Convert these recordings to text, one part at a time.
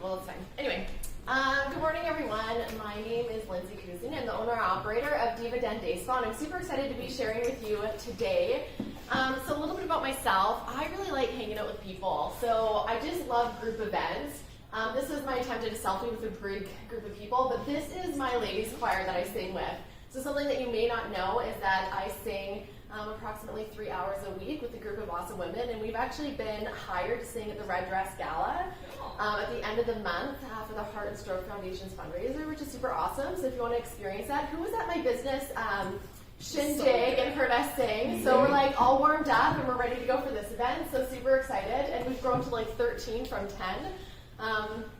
Well, it's fine. Anyway, good morning, everyone. My name is Lindsay, Kusy. I'm the owner-operator of Diva Den Day Spa, and I'm super excited to be sharing with you today. So a little bit about myself. I really like hanging out with people, so I just love group events. This is my attempt at a selfie with a big group of people, but this is my ladies choir that I sing with. So something that you may not know is that I sing approximately 3 hours a week with a group of awesome women, and we've actually been hired to sing at the Red Dress Gala at the end of the month for the Heart and Stroke Foundation's fundraiser, which is super awesome. So if you want to experience that, who was at my business shindig and heard us sing? So we're like all warmed up and we're ready to go for this event, so super excited, and we've grown to like 13 from 10.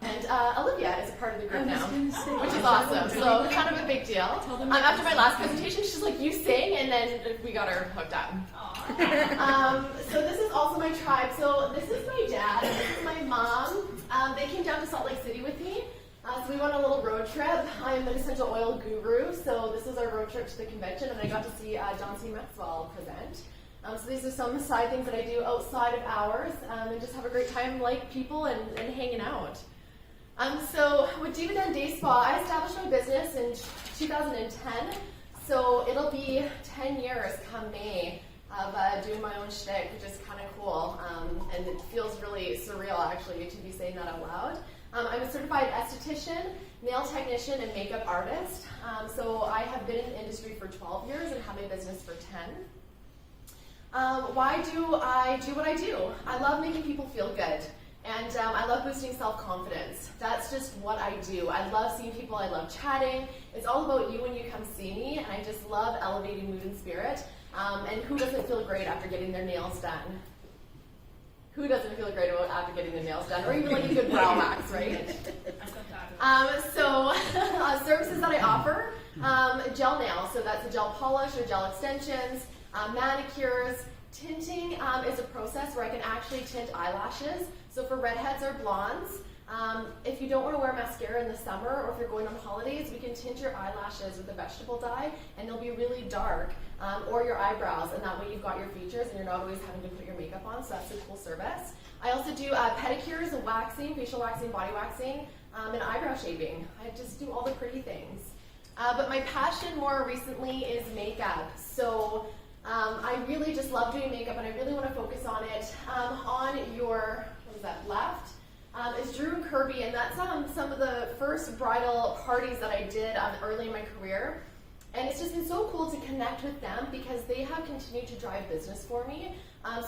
And Olivia is a part of the group now, which is awesome. So kind of a big deal. After my last presentation, she's like, "You sing," and then we got her hooked up. So this is also my tribe. So this is my dad, and this is my mom. They came down to Salt Lake City with me. So we went on a little road trip. I'm an essential oil guru, so this is our road trip to the convention, and I got to see John C. Maxwell present. So these are some side things that I do outside of hours, and just have a great time like people and hanging out. So with Diva Den Day Spa, I established my business in 2010, so it'll be 10 years come May of doing my own shtick, which is kind of cool, and it feels really surreal actually to be saying that out loud. I'm a certified esthetician, nail technician, and makeup artist. So I have been in the industry for 12 years and have my business for 10. Why do I do what I do? I love making people feel good, and I love boosting self-confidence. That's just what I do. I love seeing people, I love chatting. It's all about you when you come see me, and I just love elevating mood and spirit. And who doesn't feel great after getting their nails done? Who doesn't feel great after getting their nails done? Or even like a good brow wax, right? Services that I offer, gel nails, so that's a gel polish or gel extensions, manicures. Tinting is a process where I can actually tint eyelashes. So for redheads or blondes, if you don't want to wear mascara in the summer, or if you're going on holidays, we can tint your eyelashes with a vegetable dye, and they'll be really dark, or your eyebrows, and that way you've got your features and you're not always having to put your makeup on, so that's a cool service. I also do pedicures and waxing, facial waxing, body waxing, and eyebrow shaving. I just do all the pretty things. But my passion more recently is makeup. So I really just love doing makeup, and I really want to focus on it. On your, what is that, left, is Drew and Kirby, and that's some of the first bridal parties that I did early in my career. And it's just been so cool to connect with them because they have continued to drive business for me.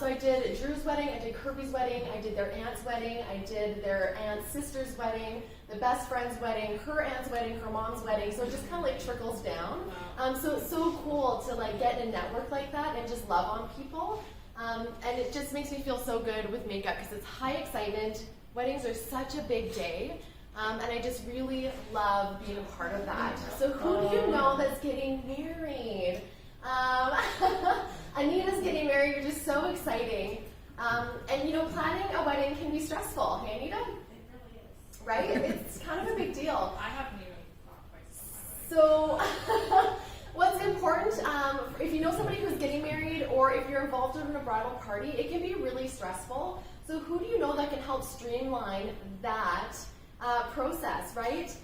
So I did Drew's wedding, I did Kirby's wedding, I did their aunt's wedding, I did their aunt's sister's wedding, the best friend's wedding, her aunt's wedding, her mom's wedding. So it just kind of like trickles down. So it's so cool to like get in a network like that and just love on people. And it just makes me feel so good with makeup because it's high excitement. Weddings are such a big day. And I just really love being a part of that. So who do you know that's getting married? Anita's getting married, which is so exciting. And you know, planning a wedding can be stressful. Hey, Anita? It really is. Right? It's kind of a big deal. I haven't even thought twice. So what's important, if you know somebody who's getting married, or if you're involved in a bridal party, it can be really stressful. So who do you know that can help streamline that process, right?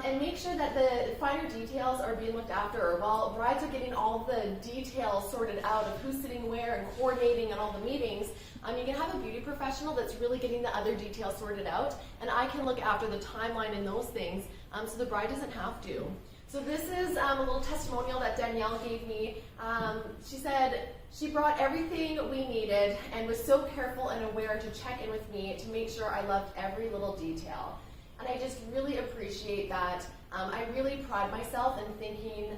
And make sure that the finer details are being looked after. While brides are getting all the details sorted out of who's sitting where and coordinating and all the meetings, you can have a beauty professional that's really getting the other details sorted out, and I can look after the timeline and those things, so the bride doesn't have to. So this is a little testimonial that Danielle gave me. She said she brought everything we needed and was so careful and aware to check in with me to make sure I loved every little detail. And I just really appreciate that. I really pride myself in thinking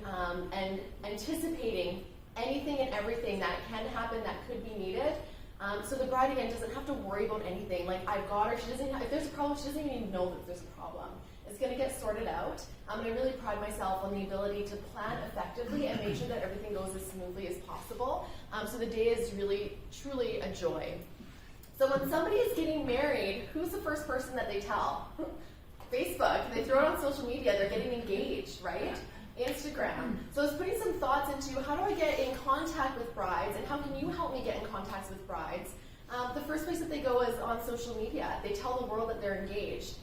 and anticipating anything and everything that can happen that could be needed. So the bride, again, doesn't have to worry about anything. Like, I've got her. She doesn't. If there's a problem, she doesn't even know that there's a problem. It's going to get sorted out. And I really pride myself on the ability to plan effectively and make sure that everything goes as smoothly as possible. So the day is really, truly a joy. So when somebody is getting married, who's the first person that they tell? Facebook. They throw it on social media. They're getting engaged, right? Instagram. So I was putting some thoughts into how do I get in contact with brides, and how can you help me get in contact with brides? The first place that they go is on social media. They tell the world that they're engaged.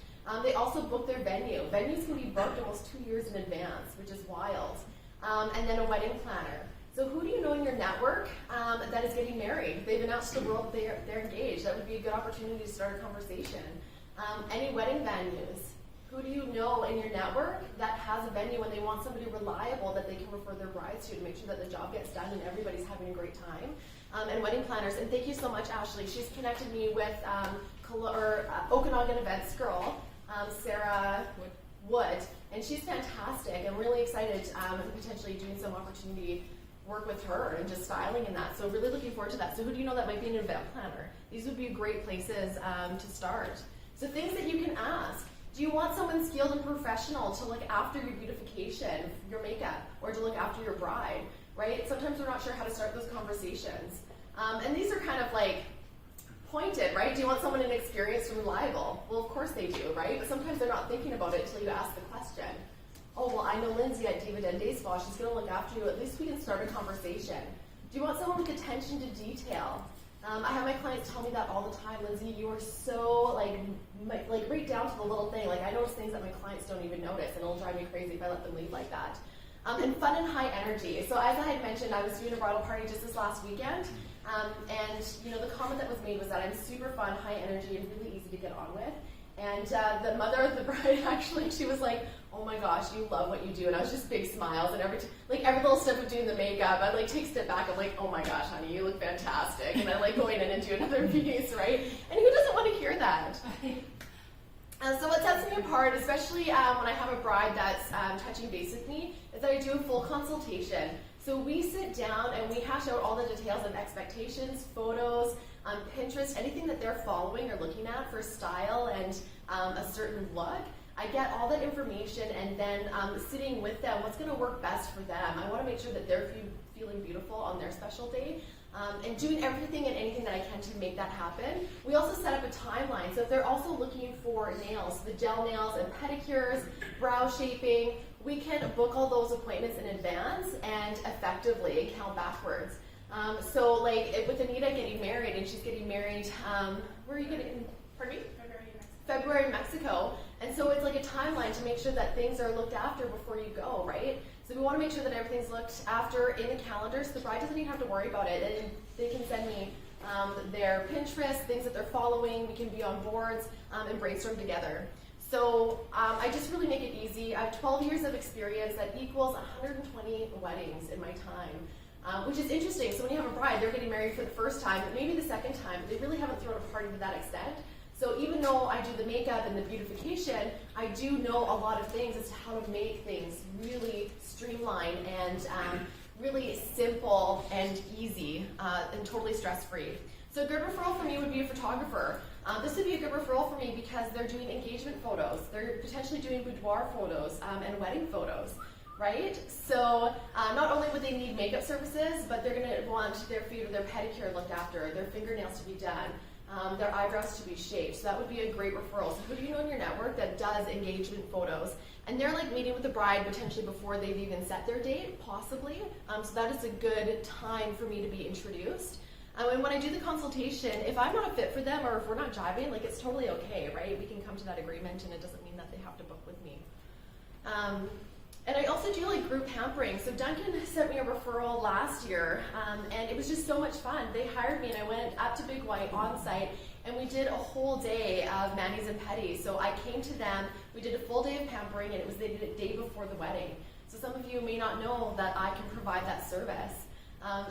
They also book their venue. Venues can be booked almost 2 years in advance, which is wild. And then a wedding planner. So who do you know in your network that is getting married? They've announced to the world they're engaged. That would be a good opportunity to start a conversation. Any wedding venues? Who do you know in your network that has a venue and they want somebody reliable that they can refer their brides to make sure that the job gets done and everybody's having a great time? And wedding planners. And thank you so much, Ashley. She's connected me with Okanagan events girl, Sarah Wood. And she's fantastic. I'm really excited and potentially doing some opportunity work with her and just styling and that. So really looking forward to that. So who do you know that might be an event planner? These would be great places to start. So things that you can ask. Do you want someone skilled and professional to look after your beautification, your makeup, or to look after your bride, right? Sometimes we're not sure how to start those conversations. And these are kind of like pointed, right? Do you want someone inexperienced and reliable? Well, of course they do, right? But sometimes they're not thinking about it until you ask the question. Oh, well, I know Lindsay at Diva Den Day Spa. She's going to look after you. At least we can start a conversation. Do you want someone with attention to detail? I have my clients tell me that all the time. Lindsay, you are so like right down to the little thing. Like I notice things that my clients don't even notice, and it'll drive me crazy if I let them leave like that. And fun and high energy. So as I had mentioned, I was doing a bridal party just this last weekend, and the comment that was made was that I'm super fun, high energy, and really easy to get on with. And the mother of the bride actually, she was like, "Oh my gosh, you love what you do," and I was just big smiles. And every little step of doing the makeup, I'd like take a step back. I'm like, "Oh my gosh, honey, you look fantastic," and I like going in and do another piece, right? And who doesn't want to hear that? So what sets me apart, especially when I have a bride that's touching base with me, is that I do a full consultation. So we sit down and we hash out all the details of expectations, photos, Pinterest, anything that they're following or looking at for style and a certain look. I get all that information and then sitting with them, what's going to work best for them. I want to make sure that they're feeling beautiful on their special day. And doing everything and anything that I can to make that happen. We also set up a timeline. So if they're also looking for nails, the gel nails and pedicures, brow shaping, we can book all those appointments in advance and effectively count backwards. So like with Anita getting married, and she's getting married, where are you getting, pardon me? February, Mexico. And so it's like a timeline to make sure that things are looked after before you go, right? So we want to make sure that everything's looked after in the calendar so the bride doesn't even have to worry about it. And they can send me their Pinterest, things that they're following. We can be on boards and brainstorm together. So I just really make it easy. I have 12 years of experience that equals 120 weddings in my time, which is interesting. So when you have a bride, they're getting married for the first time, but maybe the second time. They really haven't thrown a party to that extent. So even though I do the makeup and the beautification, I do know a lot of things as to how to make things really streamlined and really simple and easy and totally stress-free. So a good referral for me would be a photographer. This would be a good referral for me because they're doing engagement photos. They're potentially doing boudoir photos and wedding photos, right? So not only would they need makeup services, but they're going to want their feet or their pedicure looked after, their fingernails to be done, their eyebrows to be shaped. So that would be a great referral. So who do you know in your network that does engagement photos? And they're like meeting with the bride potentially before they've even set their date, possibly. So that is a good time for me to be introduced. And when I do the consultation, if I'm not a fit for them or if we're not jiving, like it's totally okay, right? We can come to that agreement and it doesn't mean that they have to book with me. And I also do like group pampering. So Duncan sent me a referral last year, and it was just so much fun. They hired me and I went up to Big White on site and we did a whole day of manis and pedis. So I came to them, we did a full day of pampering, and it was the day before the wedding. So some of you may not know that I can provide that service.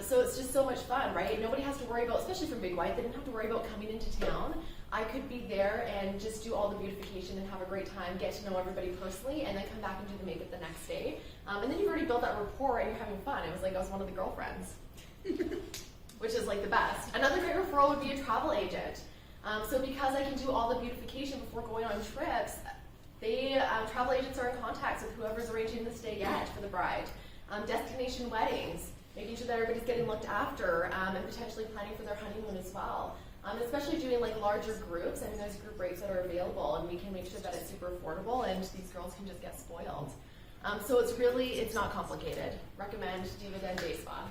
So it's just so much fun, right? Nobody has to worry about, especially from Big White, they didn't have to worry about coming into town. I could be there and just do all the beautification and have a great time, get to know everybody personally, and then come back and do the makeup the next day. And then you've already built that rapport and you're having fun. It was like I was one of the girlfriends, which is like the best. Another great referral would be a travel agent. So because I can do all the beautification before going on trips, travel agents are in contact with whoever's arranging the stay yet for the bride. Destination weddings, making sure that everybody's getting looked after, and potentially planning for their honeymoon as well. Especially doing like larger groups. I mean, there's group rates that are available, and we can make sure that it's super affordable, and these girls can just get spoiled. So it's not complicated. Recommend Diva Den Day Spa.